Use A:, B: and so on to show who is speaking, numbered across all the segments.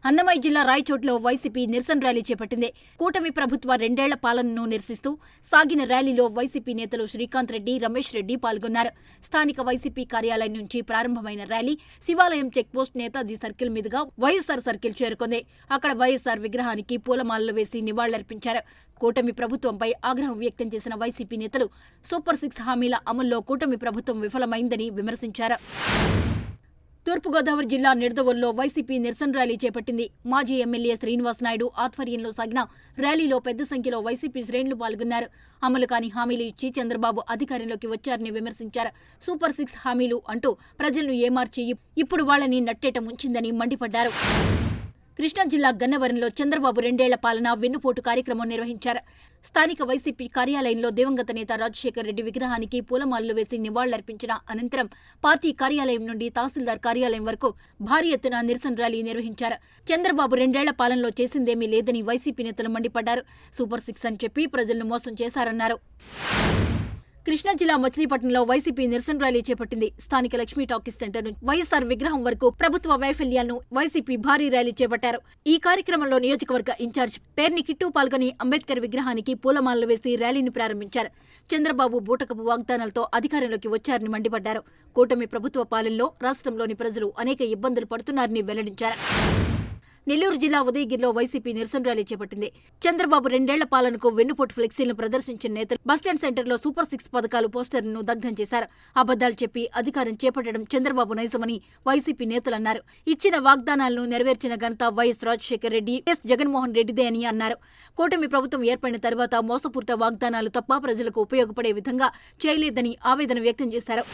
A: అన్నమయ్య జిల్లా రాయచోట్లో వైసీపీ నిరసన ర్యాలీ చేపట్టింది. కూటమి ప్రభుత్వ 2 ఏళ్ల పాలనను నిరసిస్తూ సాగిన ర్యాలీలో వైసీపీ నేతలు శ్రీకాంత్ రెడ్డి, రమేష్ రెడ్డి పాల్గొన్నారు. స్థానిక వైసీపీ కార్యాలయం నుంచి ప్రారంభమైన ర్యాలీ శివాలయం చెక్పోస్ట్ నేతాజీ సర్కిల్ మీదుగా వైఎస్ఆర్ సర్కిల్ చేరుకుంది. అక్కడ వైఎస్ఆర్ విగ్రహానికి పూలమాలలు వేసి నివాళులర్పించారు. కూటమి ప్రభుత్వంపై ఆగ్రహం వ్యక్తం చేసిన వైసీపీ నేతలు సూపర్ 6 హామీల అమల్లో కూటమి ప్రభుత్వం విఫలమైందని విమర్శించారు. తూర్పుగోదావరి జిల్లా నిడదవోలులో వైసీపీ నిరసన ర్యాలీ చేపట్టింది. మాజీ ఎమ్మెల్యే శ్రీనివాస్ నాయుడు ఆధ్వర్యంలో సాగిన ర్యాలీలో పెద్ద సంఖ్యలో వైసీపీ శ్రేణులు పాల్గొన్నారు. అమలు కాని హామీలు ఇచ్చి చంద్రబాబు అధికారంలోకి వచ్చారని విమర్శించారు. సూపర్ 6 హామీలు అంటూ ప్రజలను ఏమార్చి ఇప్పుడు వాళ్లని నట్టేట ముంచిందని మండిపడ్డారు. కృష్ణా జిల్లా గన్నవరంలో చంద్రబాబు 2 ఏళ్ల పాలన వెన్నుపోటు కార్యక్రమం నిర్వహించారు. స్థానిక వైసీపీ కార్యాలయంలో దివంగత నేత రాజశేఖర్ రెడ్డి విగ్రహానికి పూలమాలలు వేసి నివాళులర్పించిన అనంతరం పార్టీ కార్యాలయం నుండి తహసీల్దార్ కార్యాలయం వరకు భారీ ఎత్తున నిరసన ర్యాలీ నిర్వహించారు. చంద్రబాబు 2 ఏళ్ల పాలనలో చేసిందేమీ లేదని వైసీపీ నేతలు మండిపడ్డారు. సూపర్ 6 అని చెప్పి ప్రజలను మోసం చేశారన్నారు. కృష్ణా జిల్లా మచిలీపట్నంలో వైసీపీ నిరసన ర్యాలీ చేపట్టింది. స్థానిక లక్ష్మీ టాకీస్ సెంటర్ నుంచి వైఎస్ఆర్ విగ్రహం వరకు ప్రభుత్వ వైఫల్యాలను వైసీపీ భారీ ర్యాలీ చేపట్టారు. ఈ కార్యక్రమంలో నియోజకవర్గ ఇన్ఛార్జ్ పేర్ని కిట్టు పాల్గొని అంబేద్కర్ విగ్రహానికి పూలమాలలు వేసి ర్యాలీని ప్రారంభించారు. చంద్రబాబు బూటకపు వాగ్దానాలతో అధికారంలోకి వచ్చారని మండిపడ్డారు. కూటమి ప్రభుత్వ పాలనలో రాష్ట్రంలోని ప్రజలు అనేక ఇబ్బందులు పడుతున్నారని వెల్లడించారు. నెల్లూరు జిల్లా ఉదయగిరిలో వైసీపీ నిరసన ర్యాలీ చేపట్టింది. చంద్రబాబు 2 ఏళ్ల పాలనకు వెన్నుపోటు ఫ్లెక్సీలను ప్రదర్శించిన నేతలు బస్టాండ్ సెంటర్లో సూపర్ 6 పథకాలు పోస్టర్లను దగ్ధం చేశారు. అబద్దాలు చెప్పి అధికారం చేపట్టడం చంద్రబాబు నైజమని వైసీపీ నేతలన్నారు. ఇచ్చిన వాగ్దానాలను నెరవేర్చిన ఘనత వైఎస్ రాజశేఖర్ రెడ్డి, ఎస్ జగన్మోహన్ రెడ్డిదే అని అన్నారు. కూటమి ప్రభుత్వం ఏర్పడిన తర్వాత మోసపూరిత వాగ్దానాలు తప్ప ప్రజలకు ఉపయోగపడే విధంగా చేయలేదని ఆవేదన వ్యక్తం చేశారు.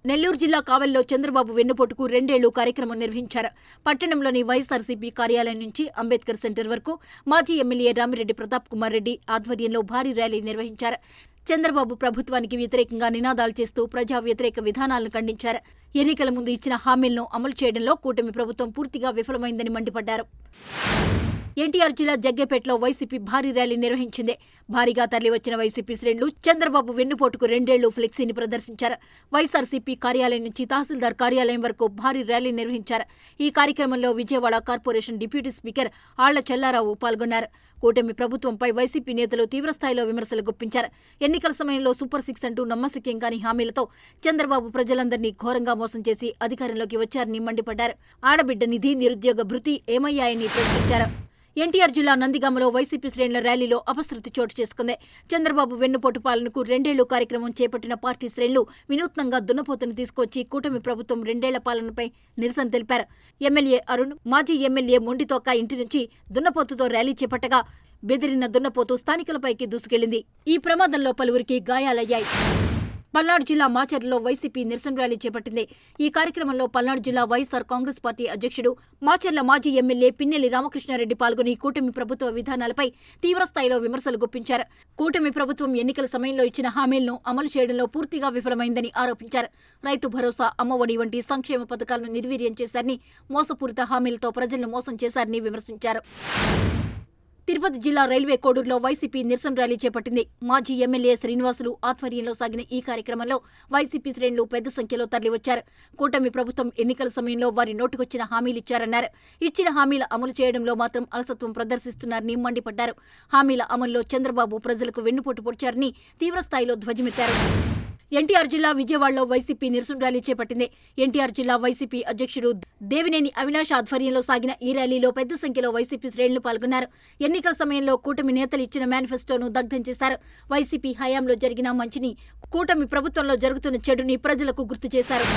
A: నెల్లూరు జిల్లా కావలిలో చంద్రబాబు వెన్నుపోటుకు 2 ఏళ్లు కార్యక్రమం నిర్వహించారు. పట్టణంలోని వైఎస్ఆర్సీపీ కార్యాలయం నుంచి అంబేద్కర్ సెంటర్ వరకు మాజీ ఎమ్మెల్యే రామిరెడ్డి ప్రతాప్ కుమార్ రెడ్డి ఆధ్వర్యంలో భారీ ర్యాలీ నిర్వహించారు. చంద్రబాబు ప్రభుత్వానికి వ్యతిరేకంగా నినాదాలు చేస్తూ ప్రజా వ్యతిరేక విధానాలను ఖండించారు. ఎన్నికల ముందు ఇచ్చిన హామీలను అమలు చేయడంలో కూటమి ప్రభుత్వం పూర్తిగా విఫలమైందని మండిపడ్డారు. ఎన్టీఆర్ జిల్లా జగ్గేపేటలో వైసీపీ భారీ ర్యాలీ నిర్వహించింది. భారీగా తరలివచ్చిన వైసీపీ శ్రేణులు చంద్రబాబు వెన్నుపోటుకు 2 ఏళ్లు ఫ్లెక్సీని ప్రదర్శించారు. వైఎస్ఆర్సీపీ కార్యాలయం నుంచి తహసీల్దార్ కార్యాలయం వరకు భారీ ర్యాలీ నిర్వహించారు. ఈ కార్యక్రమంలో విజయవాడ కార్పొరేషన్ డిప్యూటీ స్పీకర్ ఆళ్ల చెల్లారావు పాల్గొన్నారు. కూటమి ప్రభుత్వంపై వైసీపీ నేతలు తీవ్రస్థాయిలో విమర్శలు గుప్పించారు. ఎన్నికల సమయంలో సూపర్ 6 అంటూ నమ్మశక్యం కాని హామీలతో చంద్రబాబు ప్రజలందరినీ ఘోరంగా మోసం చేసి అధికారంలోకి వచ్చారని మండిపడ్డారు. ఆడబిడ్డ నిధి, నిరుద్యోగ భృతి ఏమయ్యాయని ప్రశ్నించారు. ఎన్టీఆర్ జిల్లా నందిగామలో వైసీపీ శ్రేణుల ర్యాలీలో అపశృతి చోటు చేసుకుంది. చంద్రబాబు వెన్నుపోటు పాలనకు 2 ఏళ్లు కార్యక్రమం చేపట్టిన పార్టీ శ్రేణులు వినూత్నంగా దున్నపోతును తీసుకొచ్చి కూటమి ప్రభుత్వం 2 ఏళ్ల పాలనపై నిరసన తెలిపారు. ఎమ్మెల్యే అరుణ్, మాజీ ఎమ్మెల్యే మొండితోక ఇంటి నుంచి దున్నపోతుతో ర్యాలీ చేపట్టగా బెదిరిన దున్నపోతు స్థానికులపైకి దూసుకెళ్లింది. ఈ ప్రమాదంలో పలువురికి గాయాలయ్యాయి. పల్నాడు జిల్లా మాచర్లలో వైసీపీ నిరసన ర్యాలీ చేపట్టింది. ఈ కార్యక్రమంలో పల్నాడు జిల్లా వైఎస్ఆర్ కాంగ్రెస్ పార్టీ అధ్యక్షుడు, మాచర్ల మాజీ ఎమ్మెల్యే పిన్నెల్లి రామకృష్ణారెడ్డి పాల్గొని కూటమి ప్రభుత్వ విధానాలపై తీవ్రస్థాయిలో విమర్శలు గుప్పించారు. కూటమి ప్రభుత్వం ఎన్నికల సమయంలో ఇచ్చిన హామీలను అమలు చేయడంలో పూర్తిగా విఫలమైందని ఆరోపించారు. రైతు భరోసా, అమ్మఒడి వంటి సంక్షేమ పథకాలను నిర్వీర్యం చేశారని, మోసపూరిత హామీలతో ప్రజలను మోసం చేశారని విమర్శించారు. తిరుపతి జిల్లా రైల్వే కోడూరులో వైసీపీ నిరసన ర్యాలీ చేపట్టింది. మాజీ ఎమ్మెల్యే శ్రీనివాసులు ఆధ్వర్యంలో సాగిన ఈ కార్యక్రమంలో వైసీపీ శ్రేణులు పెద్ద సంఖ్యలో తరలివచ్చారు. కూటమి ప్రభుత్వం ఎన్నికల సమయంలో వారి నోటుకొచ్చిన హామీలిచ్చారన్నారు. ఇచ్చిన హామీల అమలు చేయడంలో మాత్రం అలసత్వం ప్రదర్శిస్తున్నారని మండిపడ్డారు. హామీల అమల్లో చంద్రబాబు ప్రజలకు వెన్నుపోటు పొడిచారని తీవ్రస్థాయిలో ధ్వజమెత్తారు. ఎన్టీఆర్ జిల్లా విజయవాడలో వైసీపీ నిరసన ర్యాలీ చేపట్టింది. ఎన్టీఆర్ జిల్లా వైసీపీ అధ్యక్షుడు దేవినేని అవినాష్ ఆధ్వర్యంలో సాగిన ఈ ర్యాలీలో పెద్ద సంఖ్యలో వైసీపీ శ్రేణులు పాల్గొన్నారు. ఎన్నికల సమయంలో కూటమి నేతలు ఇచ్చిన మేనిఫెస్టోను దగ్ధం చేశారు. వైసీపీ హయాంలో జరిగిన మంచిని, కూటమి ప్రభుత్వంలో జరుగుతున్న చెడుని ప్రజలకు గుర్తు చేశారు.